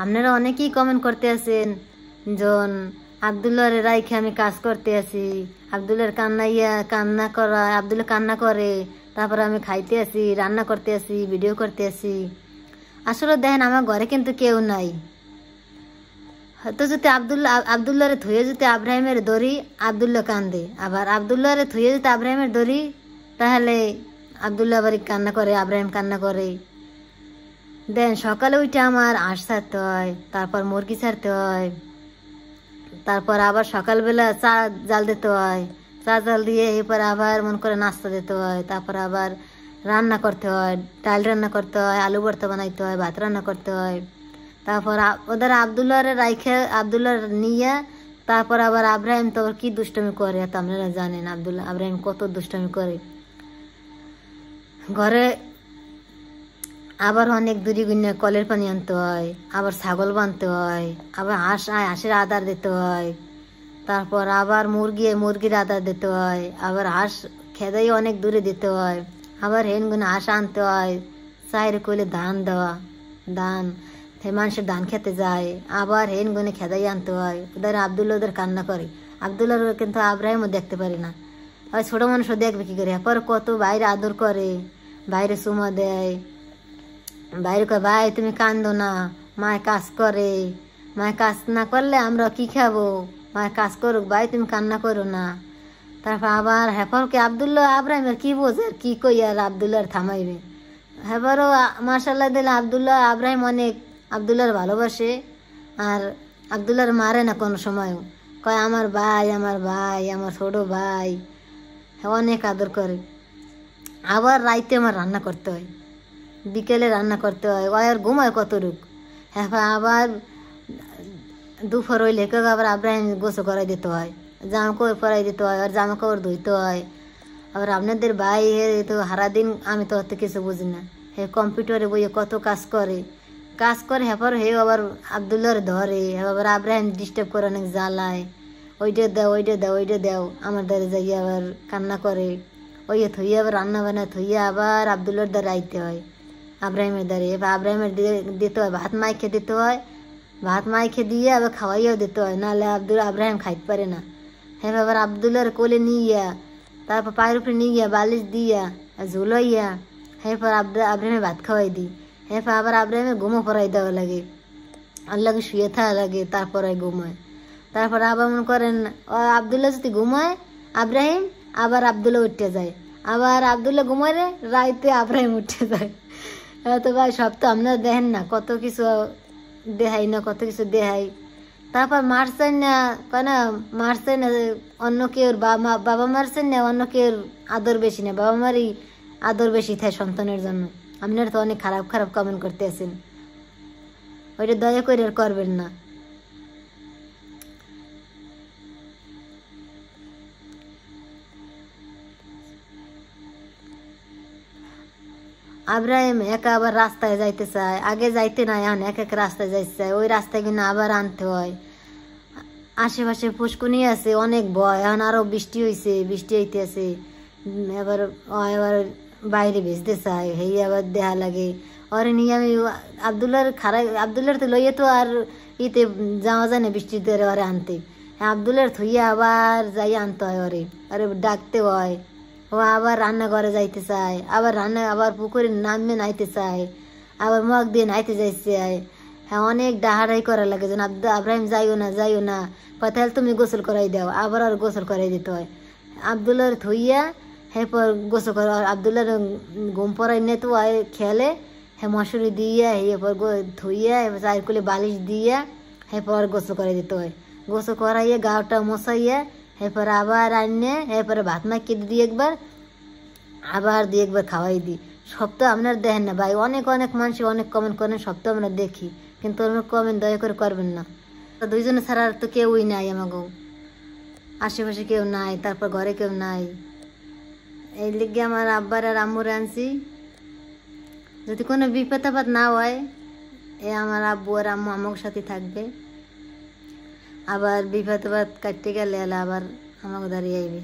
আপনারা অনেকেই কমেন্ট করতে আছেন জন আব্দুল্লাহর রাইখে আমি কাজ করতে আছি, আব্দুল্লাহর কান্না করা, আব্দুল্লাহ কান্না করে, তারপর আমি খাইতে আছি, রান্না করতে আছি, ভিডিও করতে আছি। আসলে দেখেন আমার ঘরে কিন্তু কেউ নাই। তো যদি আব্দুল্লাহরে থুয়ে যদি আব্রাহিমের দড়ি, আব্দুল্লাহ কান্দে। আবার আব্দুল্লাহরে থুয়ে যদি আব্রাহিমের দড়ি, তাহলে আব্দুল্লাহ আবার কান্না করে, আব্রাহিম কান্না করে। দেন সকালে উঠে আমার হাঁস ছাড়তে হয়, তারপর মুরগি ছাড়তে হয়, তারপর আবার সকালবেলা চা জাল দিতে হয়, চা জাল দিয়ে এরপর আবার মন করে নাস্তা দিতে হয়, তারপর আবার রান্না করতে হয়, ডাল রান্না করতে হয়, আলু ভর্তা বানাইতে হয়, ভাত রান্না করতে হয়। তারপর ওদের আব্দুল্লাহরে রাইখে আব্দুল্লাহ নিয়ে তারপর আবার আব্রাহিম তো কি দুষ্টমি করে তো আপনারা জানেন। আব্রাহিম কত দুষ্টমি করে। ঘরে আবার অনেক দূরি গুণে কলের পানি আনতে হয়, আবার ছাগল বানতে হয়, আবার হাঁসের আদার দিতে হয়, তারপর আবার মুরগির আদার দিতে হয়, আবার হাঁস খেদাই অনেক দূরে দিতে হয়, আবার হেন গুনে হাঁস আনতে হয়, চাইরে কইলে ধান দেওয়া, ধান মানুষের ধান খেতে যায়, আবার হেন গুনে খেদাই আনতে হয়। ওদের আব্দুল্লাহ ওদের কান্না করে, আব্দুল্লাহ কিন্তু আব্রাহিমও দেখতে পারি না। আর ছোট মানুষও দেখবে কি করে। পরে কত বাইরে আদর করে, বাইরে চুমা দেয়, বাইরে কয় ভাই তুমি কান্দো না, মায় কাজ করে, মায় কাজ না করলে আমরা কি খাবো, মায় কাজ করুক, ভাই তুমি কান্না করো না। তারপর আবার হেপরকে আব্দুল্লাহ আব্রাহিমের কি বোঝে আর কি কই আর আব্দুল্লাহর থামাইবে। হেপরও মার্শাল্লাহ দিলে আব্দুল্লাহ আব্রাহিম অনেক আব্দুল্লাহর ভালোবাসে, আর আব্দুল্লাহর মারে না কোনো সময়ও। কয় আমার ভাই, আমার ভাই, আমার ছোট ভাই, অনেক আদর করে। আবার রাইতে আমার রান্না করতে হয়, বিকেলে রান্না করতে হয়, আর ঘুমায় কত রুক। হ্যাঁ আবার দুপুর হইলে আবার আব্রাহিম গোসল করাই দিতে হয়, জামা কাপড় পরাই দিতে হয়, আর জামা কাপড় ধুইতে হয়। আবার আপনাদের ভাই তো সারাদিন আমি তো অত কিছু বুঝি না, হে কম্পিউটারে বইয়ে কত কাজ করে হ্যাঁ হে আবার আব্দুল্লাহর ধরে, আবার আব্রাহিম ডিস্টার্ব করে অনেক জ্বালায়, ওইটা দাও ওইটা দাও ওইটা দাও, আমার দ্বারে যাইয়ে আবার কান্না করে, ওই থইয়া আবার রান্না বান্না থইয়া আবার আব্দুল্লাহর দ্বারে আইতে হয়, আব্রাহিমের দ্বারে। এবার আব্রাহিমের দিতে হয়, ভাত মাইখে দিতে হয়, ভাত মাইখে দিয়ে আবার খাওয়াইয়াও দিতে হয়, নাহলে আব্রাহিম খাইতে পারে না। হ্যাঁ আবার আব্দুল্লাহর কোলে নিয়ে তারপর পায়ের উপরে নিয়ে গিয়া বালিশ দিয়া ঝুলাইয়া এরপর আব্রাহিমে ভাত খাওয়াই দিই। এরপর আবার আব্রাহিমে ঘুমো পড়াই দেওয়া লাগে, আল্লাহকে শুয়ে থাকা লাগে, তারপরে ঘুমায়। তারপর আবার মনে করেন আব্দুল্লাহ যদি ঘুমায় আব্রাহিম, আবার আব্দুল্লাহ উঠতে যায়, আবার আব্দুল্লাহ ঘুমায় রে রাইতে আব্রাহিম উঠতে যায়। তো ভাই সব তো আপনারা দেখেন না, কত কিছু দেখাই না, কত কিছু দেখাই। তারপর মারছেন না কেন, মারছেন অন্য কেউ বাবা মারছেন না, অন্য কেউ আদর বেশি না, বাবা মারই আদর বেশি থাকে সন্তানের জন্য। আপনারা তো অনেক খারাপ খারাপ কমেন্ট করতে আছেন, ওইটা দয়া করে আর করবেন না। আব্রাহিম একা আবার রাস্তায় যাইতে চায়, আগে যাইতে নাই, এখন এক এক রাস্তায় যাইতে চায়, ওই রাস্তায় কিনা আবার আনতে হয়। আশেপাশে পুষ্কুনি আছে, অনেক ভয়, এখন আরো বৃষ্টি হয়েছে, বৃষ্টি হইতে আছে, এবার বাইরে ভেজতে চায়, হেই আবার দেহা লাগে। ওরে নিয়ে আমি আব্দুল্লাহর তো লইয়ে তো আর ইতে যাওয়া যায় না বৃষ্টিতে ওরে আনতে, আব্দুল্লাহর থইয়া আবার যাই আনতে হয়, ওরে ডাকতে হয়। ও আবার রান্নাঘরে যাইতে চায়, আবার পুকুরে নামে নাইতে চায়, আবার মগ দিয়ে নাইতে যাইতে চায়। হ্যাঁ অনেক ডাহাডাই করা লাগে, যেন আব্রাহিম যাইও না, কথা তুমি গোসল করাই দাও, আবার আর গোসল করাই দিতে হয়। আব্দুল্লাহর থইয়া এরপর গোসল করা, আব্দুল্লাহর ঘুম পড়াই নে তো খেলে, হ্যাঁ মশুরি দিয়ে এরপর ধুইয়া চার কুলে বালিশ দিয়া এরপর গোসল করাই দিতে হয়। গোসল করাইয়া গাওটা মশাইয়া এরপর আবার আনে, এরপরে ভাত মাখিয়ে দিই একবার, আবার দিয়ে একবার খাওয়াই দিই। সব তো আপনার দেখেন না ভাই, অনেক মানুষ অনেক কমেন্ট করেন, সব তো আমরা দেখি, কিন্তু আমরা কমেন্ট দয়া করে করবেন না। দুইজনে ছাড়া তো কেউই নাই, আমাকেও আশেপাশে কেউ নাই, তারপর ঘরে কেউ নাই, এই লিগে আমার আব্বার আর আম্মুরে আনছি। যদি কোনো বিপদ আপদ না হয়, আমার আব্বু আর আম্মু আমার সাথে থাকবে, আবার বিপদ আপদ কাটতে গেলে আবার আমাকে দাঁড়িয়ে আইবে।